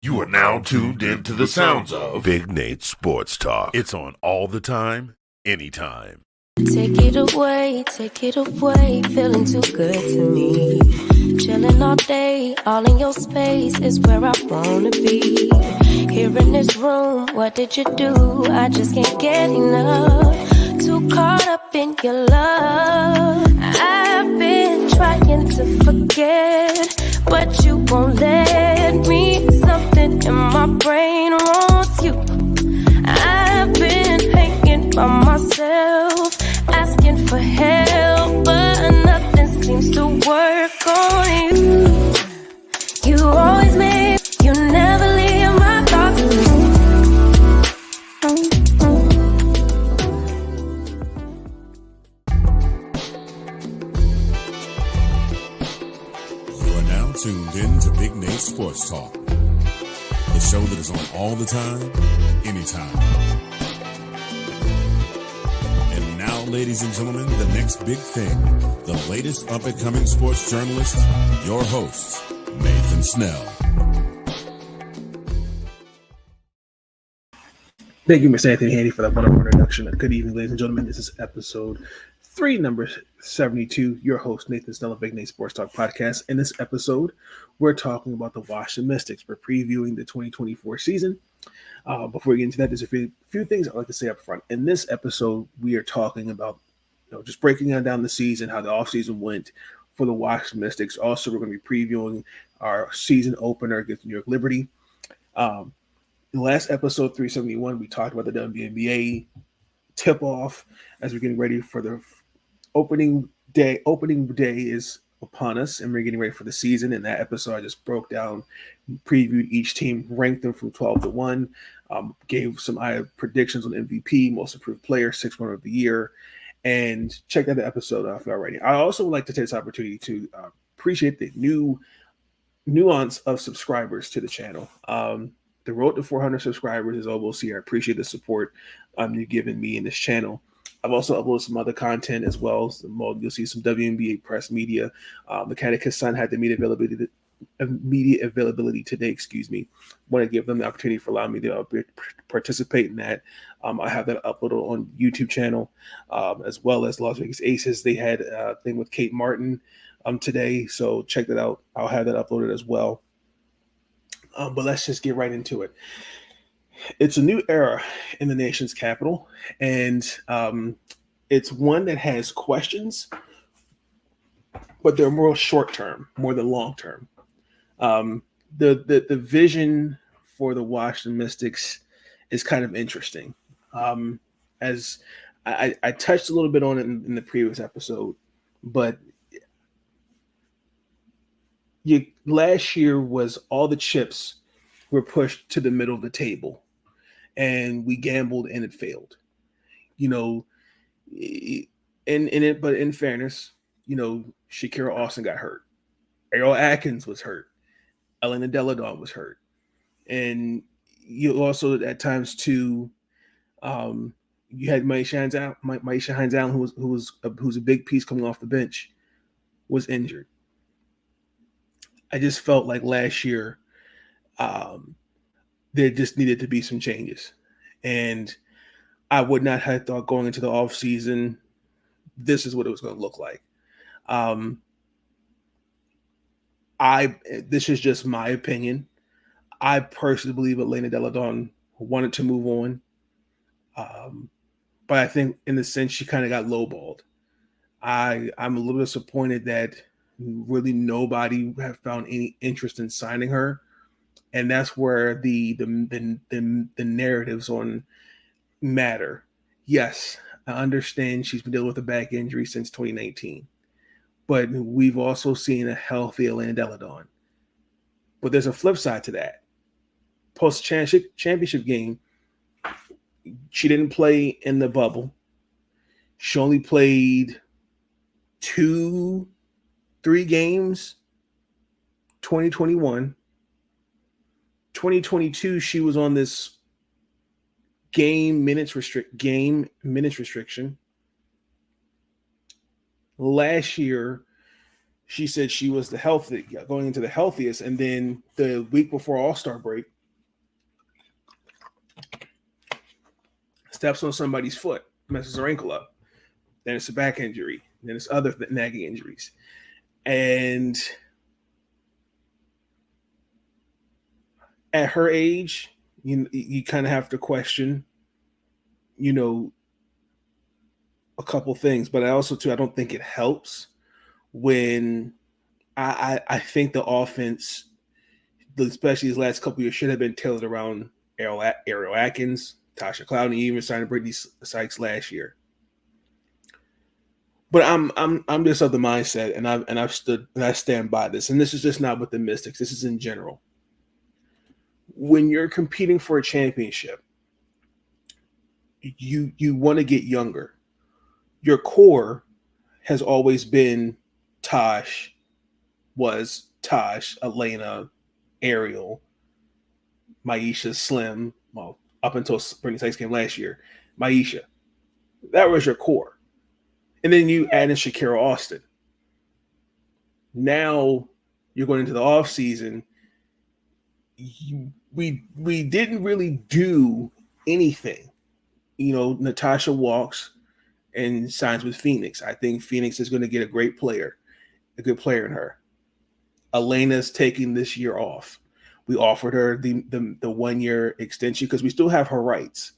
You are now tuned into the sounds of Big Nate Sports Talk. It's on all the time, anytime. Take it away, feeling too good to me. Chilling all day, all in your space is where I wanna be. Here in this room, what did you do? I just can't get enough. Too caught up in your love. I've been trying to forget, but you won't let me. Something in my brain wants you. I've been hanging by myself, asking for help, but nothing seems to work on you. You always make, you never leave my thoughts alone. You are now tuned in to Big Nate Sports Talk, the show that is on all the time, anytime. And now, ladies and gentlemen, the next big thing, the latest up-and-coming sports journalist, your host, Nathan Snell. Thank you, Mr. Anthony Handy, for that wonderful introduction. Good evening, ladies and gentlemen. This is episode 3, number 72. Your host, Nathan Snell of Big Nate Sports Talk Podcast. In this episode, we're talking about the Washington Mystics. We're previewing the 2024 season. Before we get into that, there's a few things I'd like to say up front. In this episode, we are talking about just breaking down the season, how the offseason went for the Washington Mystics. Also, we're going to be previewing our season opener against New York Liberty. In the last episode, 371, we talked about the WNBA tip-off as we're getting ready for the opening day. Opening day is upon us, and we're getting ready for the season. In that episode, I just broke down, previewed each team, ranked them from 12 to 1, gave some predictions on MVP, most improved player, 6th runner of the year, and check out the episode out already. I also would like to take this opportunity to appreciate the new nuance of subscribers to the channel. The road to 400 subscribers is almost here. I appreciate the support you've given me in this channel. I've also uploaded some other content as well. You'll see some WNBA press media. Mechanicus Sun had the media availability today. Want to give them the opportunity for allowing me to participate in that. I have that uploaded on YouTube channel, as well as Las Vegas Aces. They had a thing with Kate Martin today, so check that out. I'll have that uploaded as well. But let's just get right into it. It's a new era in the nation's capital, and it's one that has questions, but they're more short-term, more than long-term. The vision for the Washington Mystics is kind of interesting. As I touched a little bit on it in the previous episode, but last year was all the chips were pushed to the middle of the table, and we gambled and it failed. But in fairness, Shakira Austin got hurt. Errol Atkins was hurt. Elena Deladon was hurt. And you also at times too, you had Maisha Hines Allen, who's a big piece coming off the bench, was injured. I just felt like last year there just needed to be some changes. And I would not have thought going into the offseason, this is what it was going to look like. This is just my opinion. I personally believe Elena Deladon wanted to move on. But I think in the sense she kind of got lowballed. I'm a little disappointed that really nobody have found any interest in signing her, and that's where the narratives on matter. Yes, I understand she's been dealing with a back injury since 2019, but we've also seen a healthy Elena Deladon. But there's a flip side to that. Post championship game, she didn't play in the bubble. She only played 2-3 games, 2021. 2022, she was on this game minutes restriction. Last year, she said she was going into the healthiest, and then the week before All-Star break, steps on somebody's foot, messes her ankle up. Then it's a back injury. Then it's other nagging injuries. And at her age, you kind of have to question, a couple things. But I also, too, I don't think it helps when I think the offense, especially these last couple years, should have been tailored around Ariel Atkins, Tasha Cloud, and even signed Brittany Sykes last year. But I'm just of the mindset, and I stand by this. And this is just not with the Mystics. This is in general. When you're competing for a championship, you want to get younger. Your core has always been Tosh, Elena, Ariel, Maisha, Slim. Well, up until Brittany Sykes came last year, Maisha. That was your core. And then you add in Shakira Austin. Now you're going into the offseason. We didn't really do anything. Natasha walks and signs with Phoenix. I think Phoenix is going to get a good player in her. Elena's taking this year off. We offered her the 1 year extension because we still have her rights.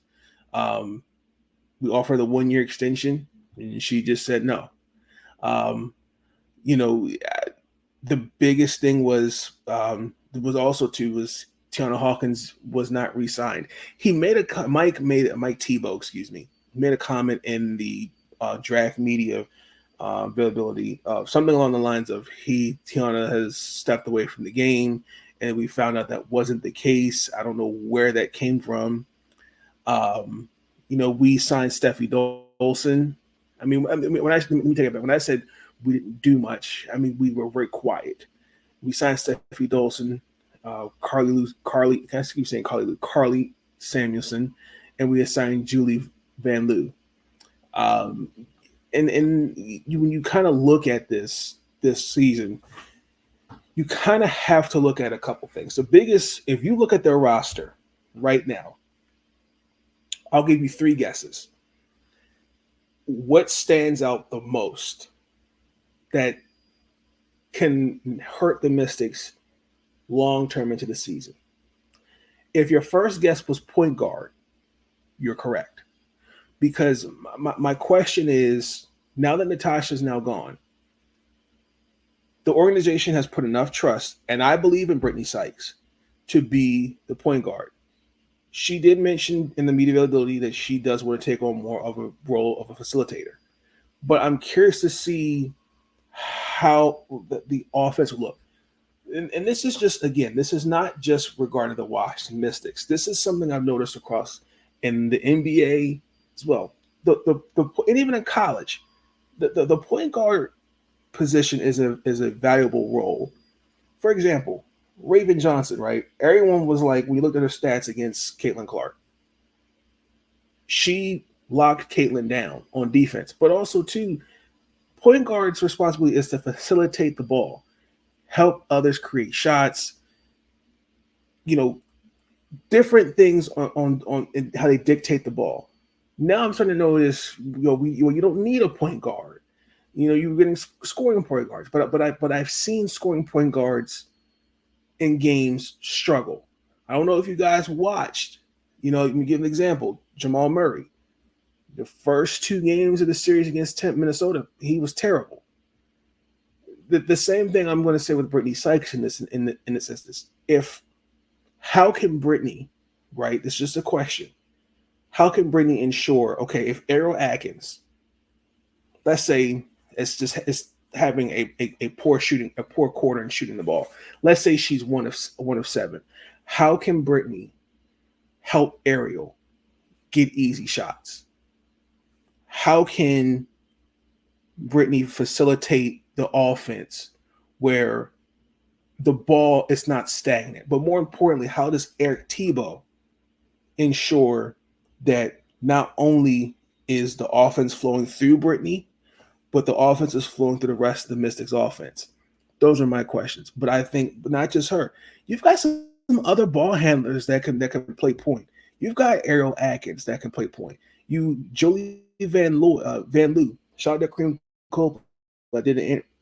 We offered the 1 year extension, and she just said no. The biggest thing was Tiana Hawkins was not re-signed. Mike Tebow, made a comment in the draft media availability of something along the lines of Tiana has stepped away from the game, and we found out that wasn't the case. I don't know where that came from. We signed Steffi Dolson. Let me take it back. When I said we didn't do much, we were very quiet. We signed Steffi Dolson, Carly Samuelson, and we assigned Julie Van Loo. When you kind of look at this season, you kind of have to look at a couple things. The biggest, if you look at their roster right now, I'll give you 3 guesses. What stands out the most that can hurt the Mystics long-term into the season? If your first guess was point guard, you're correct. Because my question is, now that Natasha's now gone, the organization has put enough trust, and I believe in Brittany Sykes, to be the point guard. She did mention in the media availability that she does want to take on more of a role of a facilitator. But I'm curious to see how the offense will look. And this is just, again, this is not just regarding the Washington Mystics. This is something I've noticed across in the NBA as well. And even in college, the point guard position is a valuable role. For example, Raven Johnson, right? Everyone was like, when you looked at her stats against Caitlin Clark, she locked Caitlin down on defense. But also, too, point guard's responsibility is to facilitate the ball, help others create shots, different things on how they dictate the ball. Now I'm starting to notice, you don't need a point guard. You're getting scoring point guards, but I've seen scoring point guards in games struggle. I don't know if you guys watched. Let me give an example. Jamal Murray, the first 2 games of the series against Minnesota, he was terrible. The same thing I'm going to say with Brittany Sykes in this instance. How can Brittany, right? It's just a question. How can Brittany ensure? Okay, if Ariel Atkins, let's say, it's having a poor quarter and shooting the ball. Let's say she's one of 7. How can Brittany help Ariel get easy shots? How can Brittany facilitate the offense where the ball is not stagnant? But more importantly, how does Eric Tebow ensure that not only is the offense flowing through Brittany, but the offense is flowing through the rest of the Mystics offense? Those are my questions. But I think not just her. You've got some other ball handlers that can play point. You've got Ariel Atkins that can play point. You Joey Van Loo. Shout out to Cream Cole. I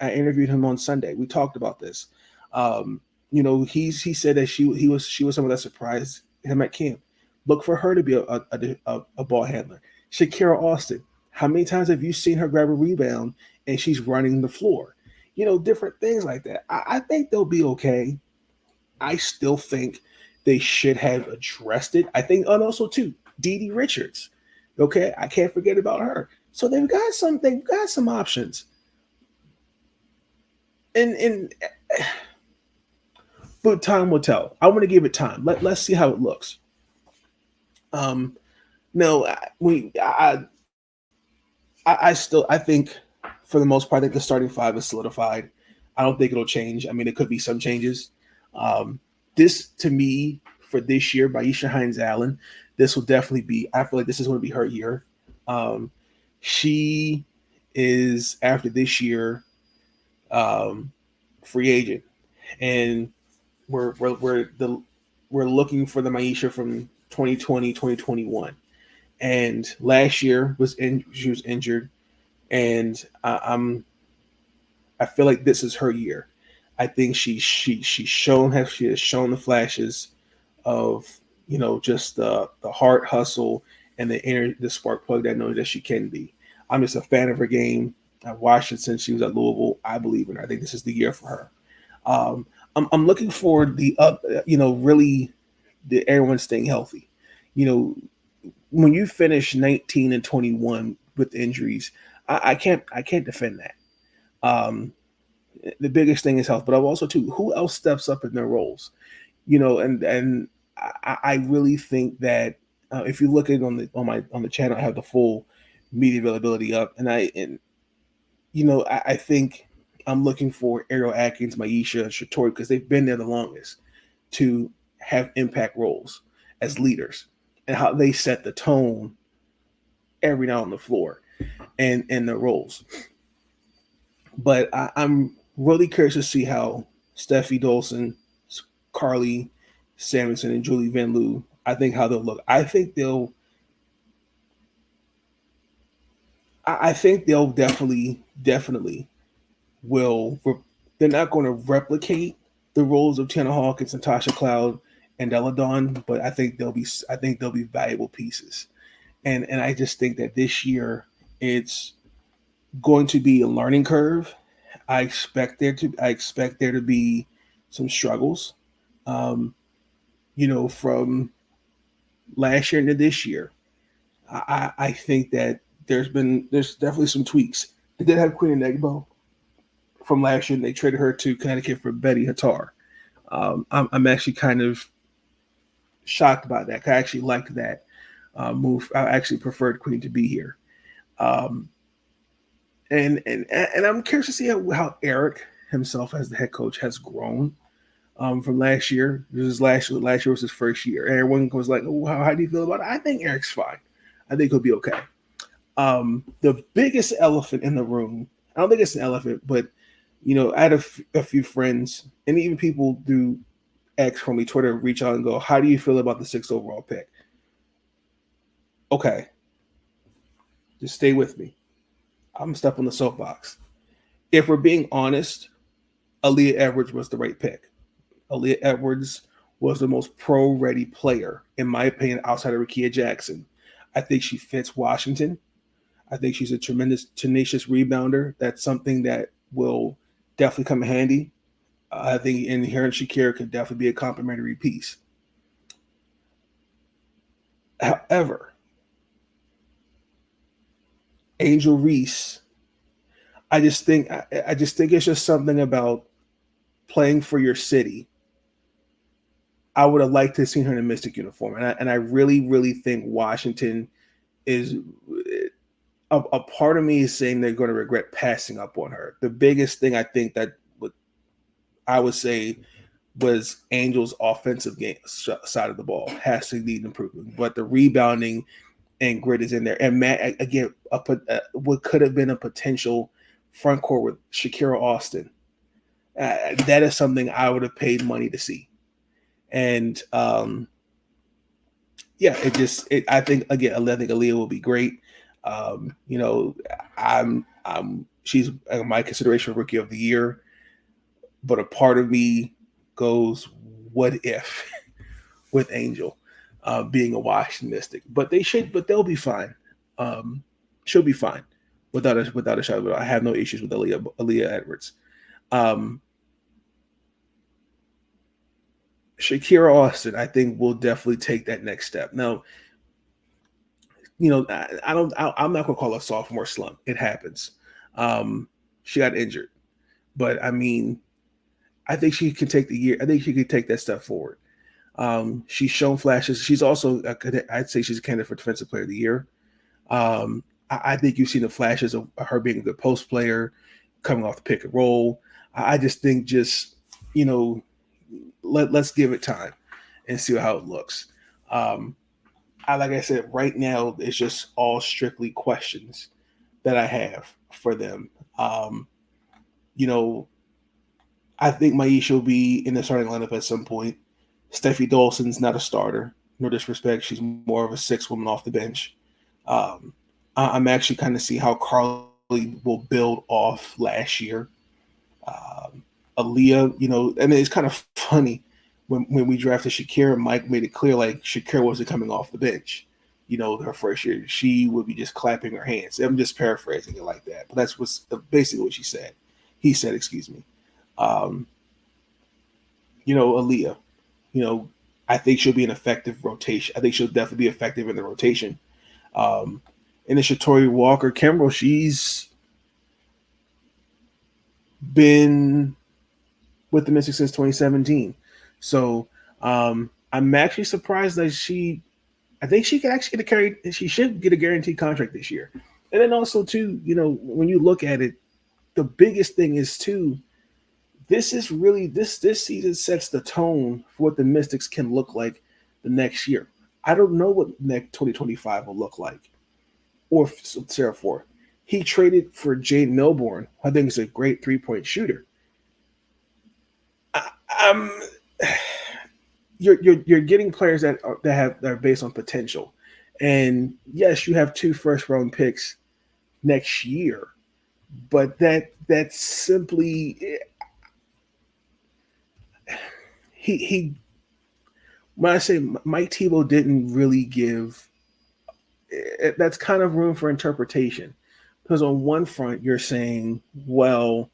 interviewed him on Sunday. We talked about this. He said that she was someone that surprised him at camp. Look for her to be a ball handler. Shakira Austin. How many times have you seen her grab a rebound and she's running the floor? Different things like that. I think they'll be okay. I still think they should have addressed it. I think, and also too, Dee Richards. Okay, I can't forget about her. So they've got some options. And but time will tell. I want to give it time. Let's see how it looks. No, I think for the most part, I think the starting five is solidified. I don't think it'll change. I mean, it could be some changes. This to me for this year, Aisha Hines Allen, this will definitely be. I feel like this is going to be her year. She is after this year, free agent, and we're looking for the Maisha from 2020, 2021. And last year she was injured, and I feel like this is her year. I think she has shown the flashes of just the heart hustle and the spark plug that knows that she can be. I'm just a fan of her game. I've watched it since she was at Louisville. I believe in her. I think this is the year for her. I'm looking for really everyone staying healthy. When you finish 19 and 21 with injuries, I can't defend that. The biggest thing is health, but I've also too, who else steps up in their roles? And I really think that if you look at on the channel, I have the full media availability up, and I think I'm looking for Ariel Atkins, Maisha, Shatori, because they've been there the longest to have impact roles as leaders and how they set the tone every now on the floor and their roles. But I'm really curious to see how Steffi Dolson, Carly Samuelson, and Julie Van Loo, I think how they'll look. I think they'll definitely will. They're not going to replicate the roles of Tiana Hawkins and Tasha Cloud and Della Dawn, but I think they'll be valuable pieces. And I just think that this year it's going to be a learning curve. I expect there to be some struggles, from last year into this year. I think that there's definitely some tweaks. They did have Queen Enegbo from last year, and they traded her to Connecticut for Betty Hattar. I'm actually kind of shocked by that. I actually liked that move. I actually preferred Queen to be here. And I'm curious to see how Eric himself as the head coach has grown from last year. Last year was his first year. Everyone was like, "Oh, how do you feel about it?" I think Eric's fine. I think he'll be okay. The biggest elephant in the room, I don't think it's an elephant, but I had a few friends and even people through X from me, Twitter, reach out and go, "How do you feel about the 6th overall pick?" Okay, just stay with me. I'm stepping on the soapbox. If we're being honest, Aaliyah Edwards was the right pick. Aaliyah Edwards was the most pro-ready player, in my opinion, outside of Rickea Jackson. I think she fits Washington. I think she's a tremendous, tenacious rebounder. That's something that will definitely come in handy. I think Inherent Shakira could definitely be a complementary piece. However, Angel Reese, I just think it's just something about playing for your city. I would have liked to have seen her in a Mystic uniform, and I really, really think Washington is a part of me is saying they're going to regret passing up on her. The biggest thing I think that I would say was Angel's offensive game side of the ball has to need improvement, but the rebounding and grit is in there. And Matt, again, what could have been a potential front court with Shakira Austin. That is something I would have paid money to see. And yeah, I think again, I think Aaliyah will be great. You know, she's my consideration for Rookie of the Year, but a part of me goes, what if with Angel being a Washington Mystic? But they'll be fine. She'll be fine without a shot. But I have no issues with Aaliyah Edwards. Shakira Austin, I think, will definitely take that next step. Now, you know, I'm not gonna call it a sophomore slump. It happens. She got injured, but I mean, I think she can take the year. I think she could take that step forward. She's shown flashes. She's also, I'd say, she's a candidate for Defensive Player of the Year. I think you've seen the flashes of her being a good post player, coming off the pick and roll. I just think, you know, let's give it time and see how it looks. Like I said, right now it's just all strictly questions that I have for them. You know, I think Maisha will be in the starting lineup at some point. Steffi Dolson's not a starter. No disrespect, she's more of a sixth woman off the bench. I'm actually kind of see how Carly will build off last year. Aaliyah, you know, I mean, it's kind of funny when we drafted Shakira, Mike made it clear like Shakira wasn't coming off the bench. You know, her first year, she would be just clapping her hands. I'm just paraphrasing it like that, but that's what's basically what she said. He said, excuse me. You know, Aaliyah, you know, I think she'll be an effective rotation. I think she'll definitely be effective in the rotation. And then Shatori Walker Kimbrell, she's been with the Mystics since 2017. So I'm actually surprised that I think she could actually she should get a guaranteed contract this year. And then also too, you know, when you look at it, the biggest thing is too, this is really this season sets the tone for what the Mystics can look like the next year. I don't know what next 2025 will look like, or Sarah Ford. He traded for Jane Milborn, who I think is a great 3-point shooter. You're getting players that are based on potential, and yes, you have 2 first-round picks next year, but that's simply he. When I say Mike Tebow didn't really give, that's kind of room for interpretation, because on one front you're saying, well,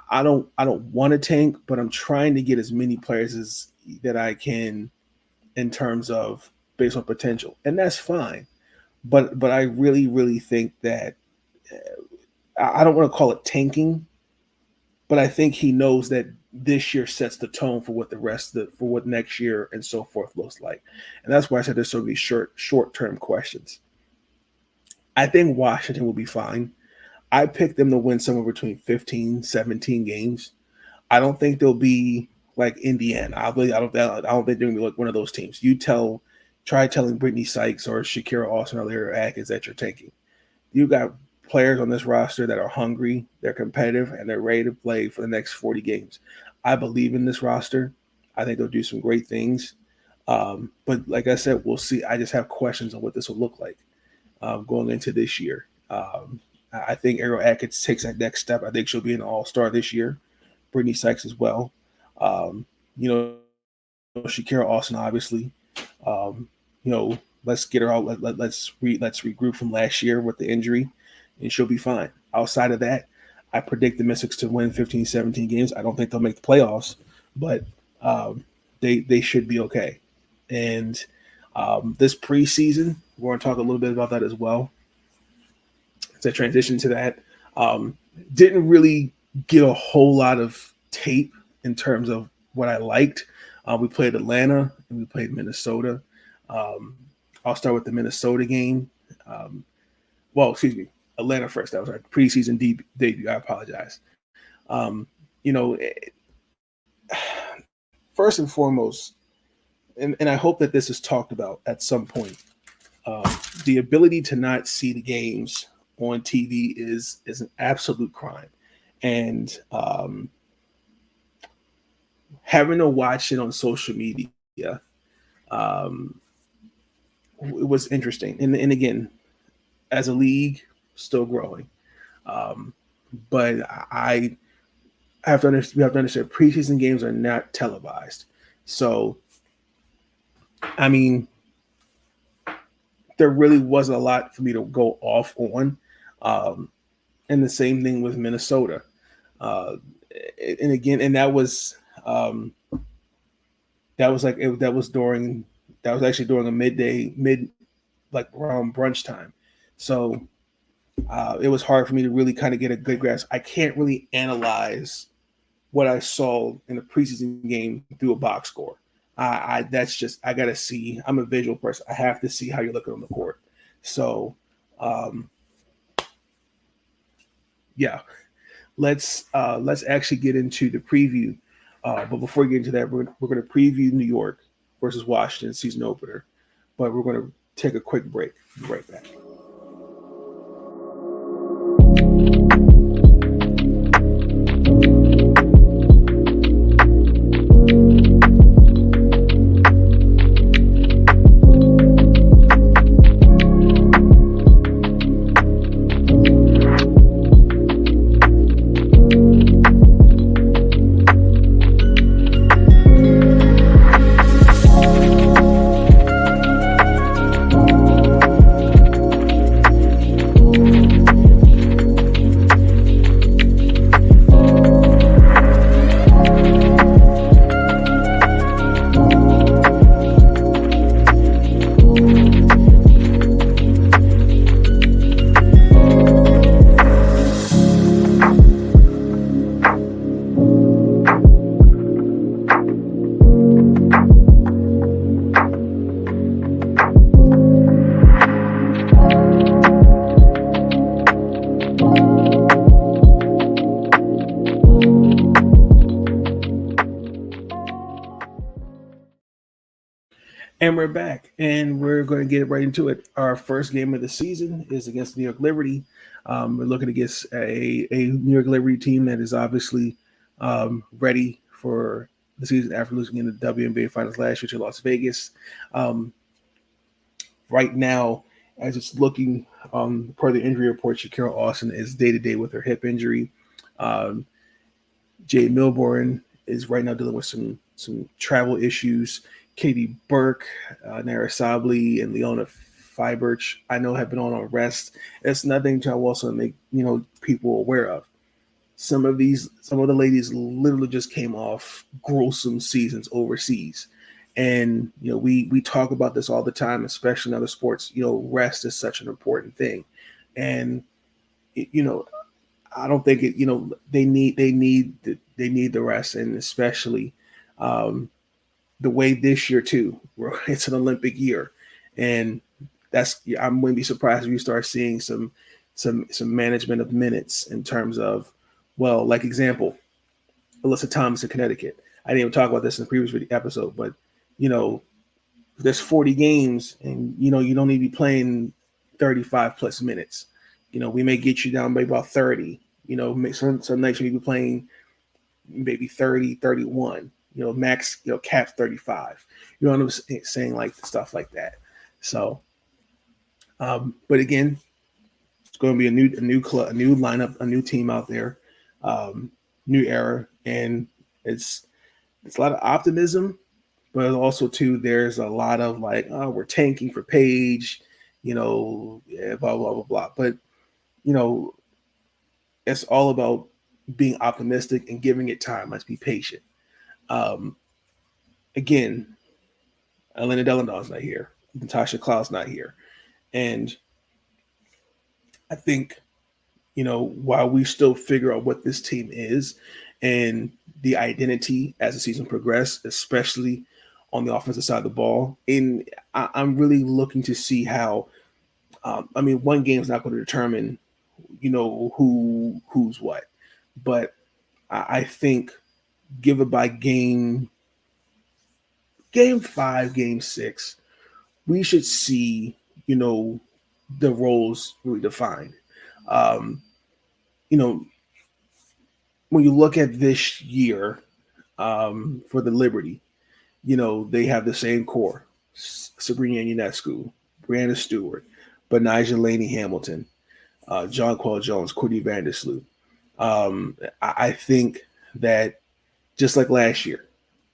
I don't want to tank, but I'm trying to get as many players that I can in terms of based on potential, and that's fine. But I really think that I don't want to call it tanking, but I think he knows that this year sets the tone for what for what next year and so forth looks like, and that's why I said there's so many short-term questions. I think Washington will be fine. I picked them to win somewhere between 15, 17 games. I don't think they'll be like Indiana. I don't think they're going to be like one of those teams. Try telling Brittany Sykes or Shakira Austin or Larry Atkins that you're tanking. You got players on this roster that are hungry, they're competitive, and they're ready to play for the next 40 games. I believe in this roster. I think they'll do some great things. But like I said, we'll see. I just have questions on what this will look like going into this year. I think Ariel Atkins takes that next step. I think she'll be an all-star this year. Brittany Sykes as well. You know, Shakira Austin, obviously. You know, let's get her out. Let's regroup from last year with the injury, and she'll be fine. Outside of that, I predict the Mystics to win 15, 17 games. I don't think they'll make the playoffs, but they should be okay. And this preseason, we're going to talk a little bit about that as well. To transition to that, didn't really get a whole lot of tape in terms of what I liked. We played Atlanta and we played Minnesota. I'll start with the Minnesota game. Atlanta first. That was our preseason debut. I apologize. You know, first and foremost, and I hope that this is talked about at some point, the ability to not see the games on TV is an absolute crime. And having to watch it on social media, um, it was interesting. And again, as a league, still growing. Um, but I have to understand. We have to understand preseason games are not televised. So, I mean, there really wasn't a lot for me to go off on. Um, and the same thing with Minnesota. Uh, and again, and um, that was during that was actually during a mid like around brunch time. So it was hard for me to really kind of get a good grasp. I can't really analyze what I saw in a preseason game through a box score. I that's just I gotta see. I'm a visual person. I have to see how you're looking on the court. So um, yeah, let's actually get into the preview. But before we get into that, we're going to preview New York versus Washington season opener. But we're going to take a quick break. Be right back. And we're back, and we're going to get right into it. Our first game of the season is against New York Liberty. We're looking against a New York Liberty team that is obviously ready for the season after losing in the WNBA Finals last year to Las Vegas. Um, right now, as it's looking per the injury report, Shakira Austin is day to day with her hip injury. Um, Jay Milburn is right now dealing with some travel issues. Katie Burke, Nara Sabli, and Leona Fiberch, I know have been on rest. It's nothing to also make people aware of. Some of the ladies literally just came off gruesome seasons overseas, and we talk about this all the time, especially in other sports. Rest is such an important thing, and I don't think they need the rest, and especially the way this year too, where it's an Olympic year, and I'm going to be surprised if you start seeing some management of minutes in terms of, well, like example, Alyssa Thomas in Connecticut. I didn't even talk about this in the previous episode, but there's 40 games, and you don't need to be playing 35 plus minutes. We may get you down by about 30. Some nights you may be playing maybe 30, 31. Max, cap 35. You know what I'm saying? Like stuff like that. So, but again, it's going to be a new club, a new lineup, a new team out there, new era, and it's a lot of optimism, but also too there's a lot of like, oh, we're tanking for Paige, blah blah blah blah. But it's all about being optimistic and giving it time. Let's be patient. Um, again, Elena Delandar's not here. Natasha Cloud's not here. And I think, while we still figure out what this team is and the identity as the season progresses, especially on the offensive side of the ball, and I'm really looking to see how, one game is not going to determine, who's what. But I think given by game 5, game 6, we should see, the roles really defined. Um, when you look at this year, for the Liberty. They have the same core: Sabrina Ionescu, Brianna Stewart, Benijah Laney Hamilton, John Quell Jones, Courtney Vandersloot. I think that just like last year,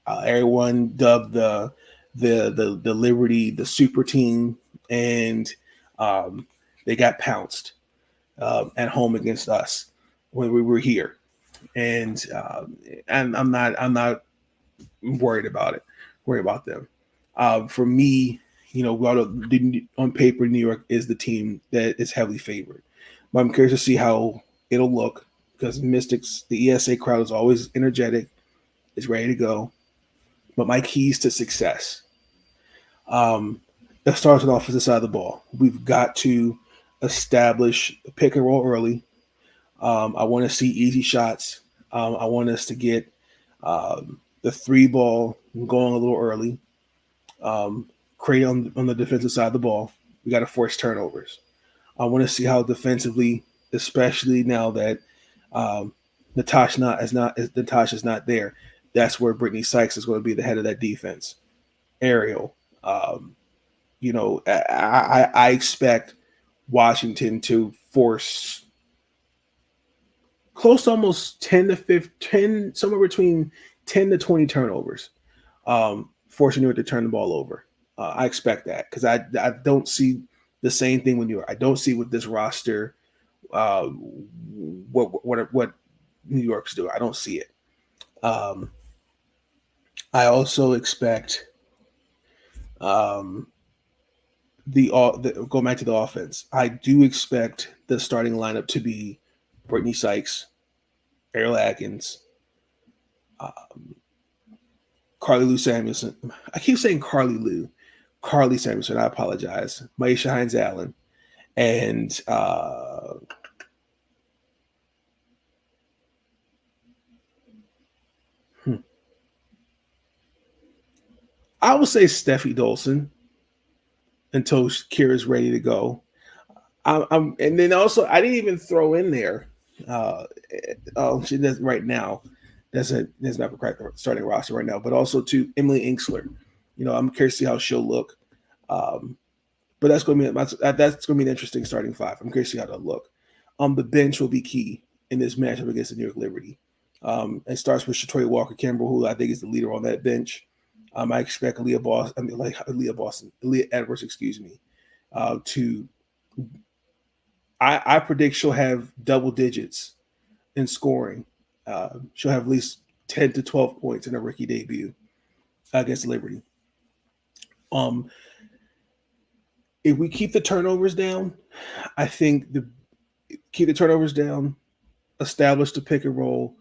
everyone dubbed the Liberty the super team, and they got pounced at home against us when we were here, and I'm not worried about it. Worried about them. For me, on paper, New York is the team that is heavily favored. But I'm curious to see how it'll look because Mystics, the ESA crowd is always energetic, is ready to go. But my keys to success. That starts on the offensive side of the ball. We've got to establish a pick and roll early. I want to see easy shots. I want us to get the three ball going a little early. Create on the defensive side of the ball. We got to force turnovers. I want to see how defensively, especially now that Natasha's not there. That's where Brittany Sykes is going to be the head of that defense. Ariel, I expect Washington to force close to almost 10 to 15, somewhere between 10 to 20 turnovers, forcing New York to turn the ball over. I expect that because I don't see the same thing with New York. I don't see with this roster what New York's do. I don't see it. I also expect go back to the offense. I do expect the starting lineup to be Brittany Sykes, Ariel Atkins, Carly Lou Samuelson. I keep saying Carly Samuelson. I apologize. Maisha Hines Allen, and I would say Steffi Dolson until Kira's ready to go. And then also I didn't even throw in there. She does right now. That's not cracked the starting roster right now, but also to Emily Inksler. I'm curious to see how she'll look. But that's going to be an interesting starting five. I'm curious to see how that'll look. The bench will be key in this matchup against the New York Liberty. It starts with Shatoya Walker Campbell, who I think is the leader on that bench. I expect Leah Edwards, excuse me, I predict she'll have double digits in scoring. She'll have at least 10 to 12 points in her rookie debut against Liberty. If we keep the turnovers down, I think establish the pick and roll,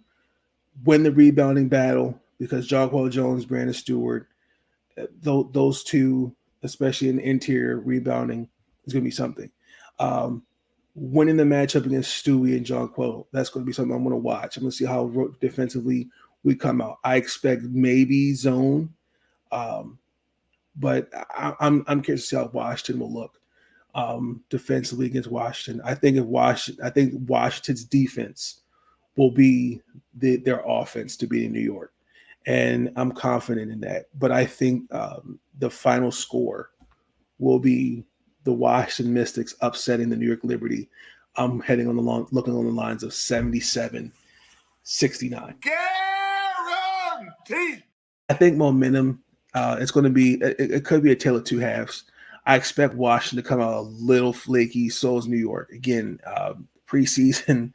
win the rebounding battle, because John Quell Jones, Brandon Stewart, those two, especially in the interior rebounding, is going to be something. Winning the matchup against Stewie and John Quell, that's going to be something I'm going to watch. I'm going to see how defensively we come out. I expect maybe zone, but I'm curious to see how Washington will look defensively against Washington. I think Washington's defense will be their offense to beat in New York. And I'm confident in that. But I think the final score will be the Washington Mystics upsetting the New York Liberty. I'm looking on the lines of 77-69. Guaranteed. I think momentum, it's going to be, it could be a tale of two halves. I expect Washington to come out a little flaky. So is New York. Again, preseason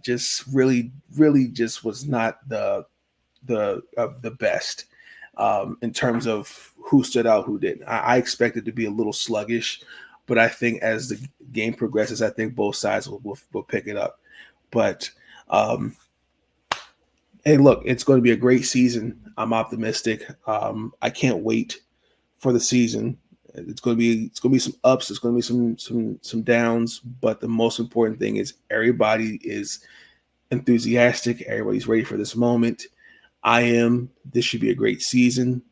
just really just was not the best in terms of who stood out, who didn't. I expect it to be a little sluggish, but I think as the game progresses, I think both sides will pick it up. But hey, look, it's going to be a great season. I'm optimistic. I can't wait for the season. It's going to be some ups. It's going to be some downs. But the most important thing is everybody is enthusiastic. Everybody's ready for this moment. I am. This should be a great season.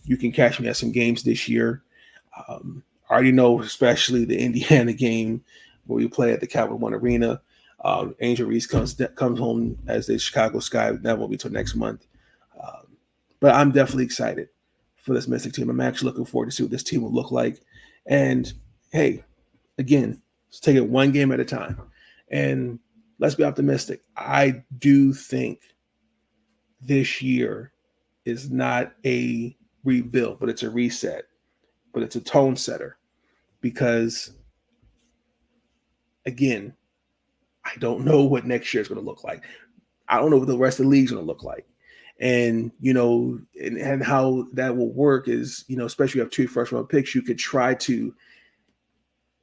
You can catch me at some games this year. I already know, especially the Indiana game where we play at the Capital One Arena. Angel Reese comes home as the Chicago Sky. That won't be till next month. But I'm definitely excited for this Mystic team. I'm actually looking forward to see what this team will look like. And hey, again, let's take it one game at a time. And let's be optimistic. I do think this year is not a rebuild, but it's a reset. But it's a tone setter. Because, again, I don't know what next year is going to look like. I don't know what the rest of the league is going to look like. And, and how that will work is, especially you have 2 first-round picks, you could try to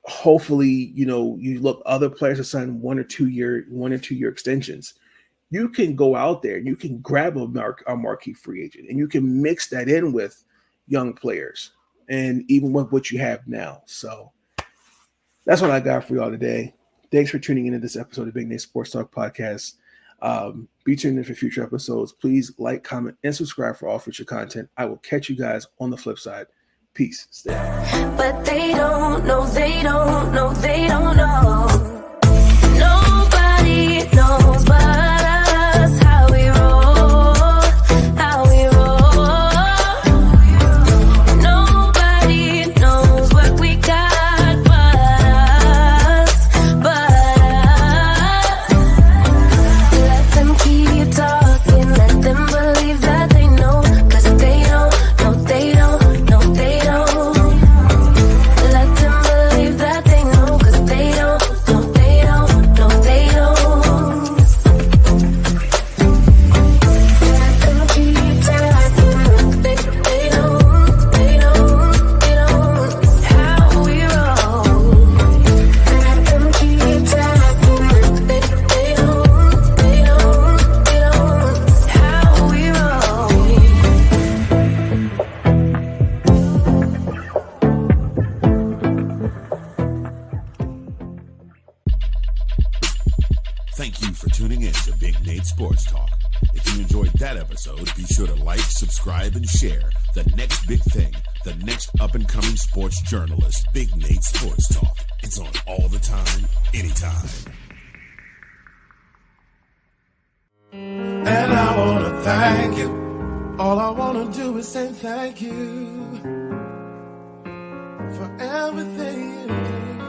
hopefully, you look other players to sign 1 or 2 year extensions. You can go out there and you can grab a marquee free agent and you can mix that in with young players and even with what you have now. So that's what I got for y'all today. Thanks for tuning into this episode of Big Nate Sports Talk Podcast. Be tuned in for future episodes. Please like, comment, and subscribe for all future content. I will catch you guys on the flip side. Peace. Stay out. But they don't know, they don't know, they don't know. Nobody knows but us how we roll, how we roll. Nobody knows what we got but us, but us. Let them keep talking, let them believe that they know, 'cause they don't know, they don't know, they don't. Let them believe that they know, 'cause they don't know, they don't know, they don't. Let them keep talking, they don't, they don't how we roll. Let them keep talking, they don't how we roll. Thank you for tuning in to Big Nate Sports Talk. If you enjoyed that episode, be sure to like, subscribe, and share the next big thing, the next up-and-coming sports journalist, Big Nate Sports Talk. It's on all the time, anytime. And I wanna thank you. All I wanna do is say thank you for everything you do.